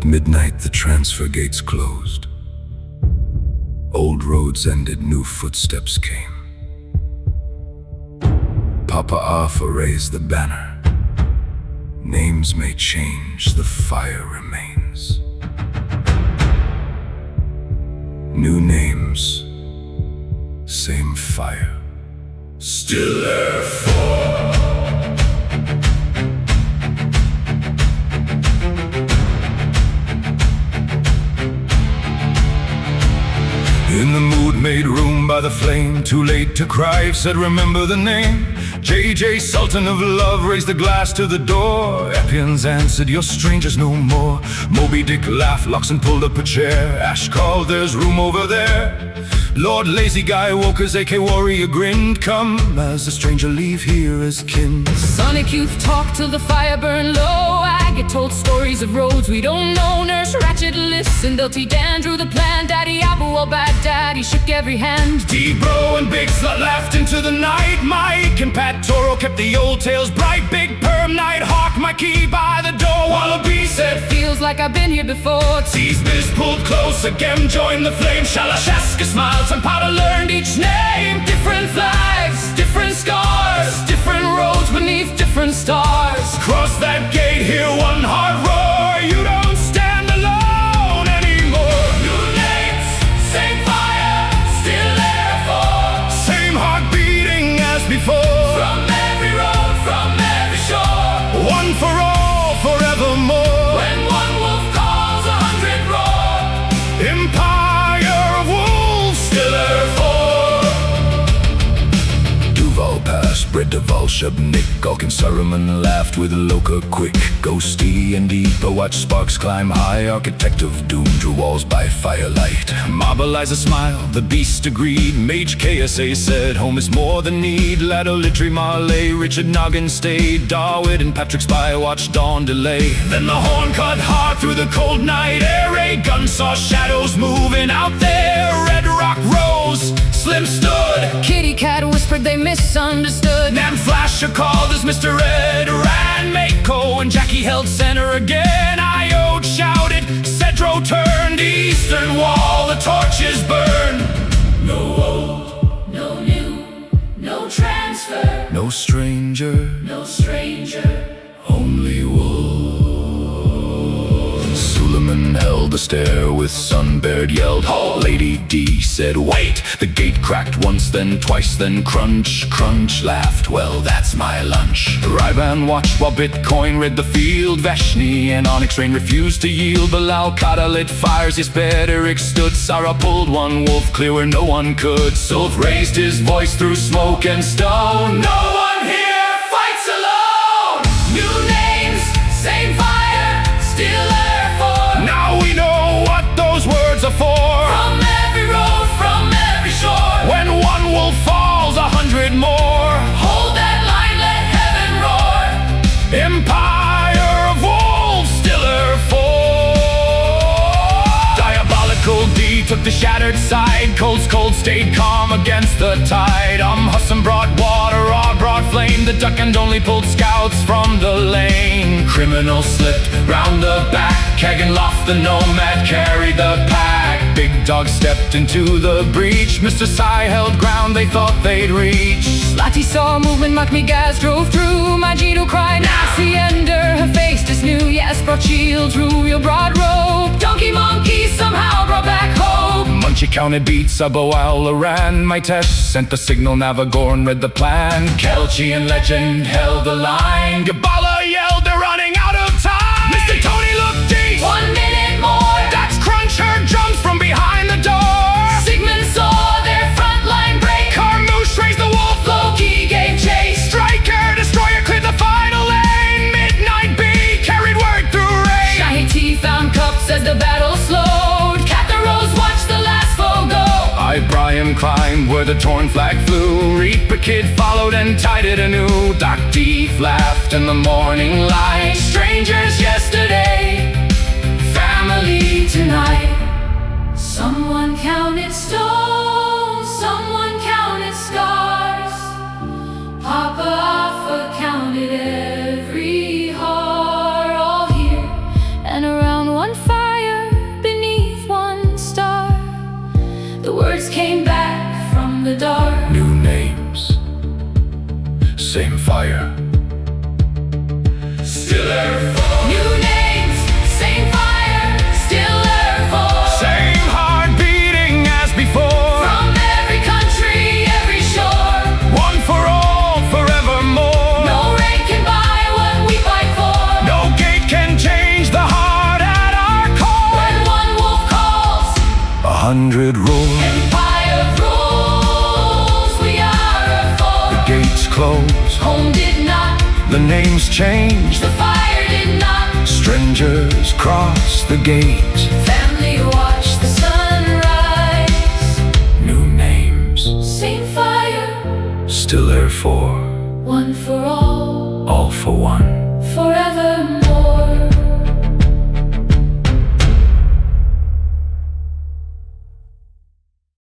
At midnight the transfer gates closed. Old roads ended, new footsteps came. Papa Aaafa raised the banner. Names may change, the fire remains. New names, same fire, still therefore. In the mood made room by the flame, too late to cry, said remember the name. JJ, Sultan of Love, raised the glass to the door. Epyonz answered, you're strangers no more. Moby Dick laughed, Lohxon pulled up a chair. Ash called, there's room over there. Lord LazyGuy woke his AK warrior grinned. Come, as a stranger leave here as kin. sonicyouth talked till the fire burned low. AgGaD told stories of roads we don't know. Nurse Ratchet listened, LT Dan drew the plan. Daddy Aaafa, bad daddy, shook every hand. dbro and BigZLUT laughed into the night. Mic and PATTTORO kept the old tales bright. BigPẽrm, Nighthawk, MiKeY by the door. Wallabeee said, feels like I've been here before. Biz pulled close, again joined the flame. Shalashaska smiled, and Powder learned each name. Different flags, different scars, different roads beneath different stars. Cross that gate, hear one heart roar. You don't stand alone anymore. New names, same fire, still therefore. Same heart beating as before. From every road, from every shore. One for all, forevermore. When one wolf calls, 100 roar. Empire of wolves, still therefore. Duval passed, bred to Volshebnik. Gawkin Saruman laughed with Loka quick. Ghosty and Deepa watched sparks climb high. Architect of doom drew walls by firelight. Mobilize a smile, the beast agreed. Mage KSA said home is more than need. Ladder Litry Marley, Richard Noggin stayed. Darwood and Patrick Spy watched dawn delay. Then the horn cut hard through the cold night air. A gun saw shadows moving out there. Red Rock rose, Slim stood. Kitty Cat whispered they misunderstood. Nam Flasher called as Mr. Red. Ran Mako and Jackie held center again. Iode shouted, Cedro turned. Eastern wall, the torches burned. No old, no new, no transfer. No stranger, no stranger, only wolves. Suleiman held the stair with Sunbared yelled, halt. Lady D said, wait. The gate cracked once, then twice, then crunch, crunch. Laughed, well, that's my lunch. Ryban watched while Bitcoin rid the field. Vashni and Onyx Rain refused to yield. Bilal Kata lit fires, yes, Eric stood. Sarah pulled one wolf clear where no one could. Sulf raised his voice through smoke and stone. No one here fights alone. New names, same fire, still therefore. Now we know what those words are for. From every road, from every shore. When one wolf falls, 100 more. Hold that line, let heaven roar. Empire of wolves, still therefore. Diabolical D took the shattered side. Cold's cold stayed calm against the tide. Hassan brought water, Ra brought flame. The duck and only pulled scouts from the lane. Criminal slipped round the back. Kagan loft the nomad carried the pack. Big dog stepped into the breach. Mr. Psy held ground, they thought they'd reach. Slotty saw movement, Gas drove through. Majito cried, Hacienda, her face just new. Yes, brought shields, Rubio brought rope. Donkey Monkey somehow brought back hope. Munchie counted beats, Aboal ran. Mitesh sent the signal, Navagorn read the plan. Kelchi and Legend held the line. Gabala yelled, they're running out of time. Mr. Tony looked deep. 1 minute more. Dax Crunch heard drums from behind the door. Sigmund saw their front line break. Carmouche raised the wolf. Loki gave chase. Striker, Destroyer cleared the final lane. Midnight B carried word through rain. Shahi T found cups as the battle slowed. Catharose watched the last foe go. Ibrahim climbed where the torn flag flew. Reaper Kid followed and tied it anew. Doc Deep laughed in the morning light. Strangers yesterday, family tonight. Someone counted stones, someone counted scars. Papa Aaafa counted every heart. All here and around one fire. same fire. Still Air Force. New names, same fire, still Air Force. Same heart beating as before. From every country, every shore. One for all, forevermore. No rank can buy what we fight for. No gate can change the heart at our core. When one wolf calls, 100 roar. empire rules. We are a foe. Gates close. Home did not, The names change. the fire did not. Strangers cross the gate. Family watch the sunrise. New names. Same fire, Still Air for. one for all, All for one. forevermore.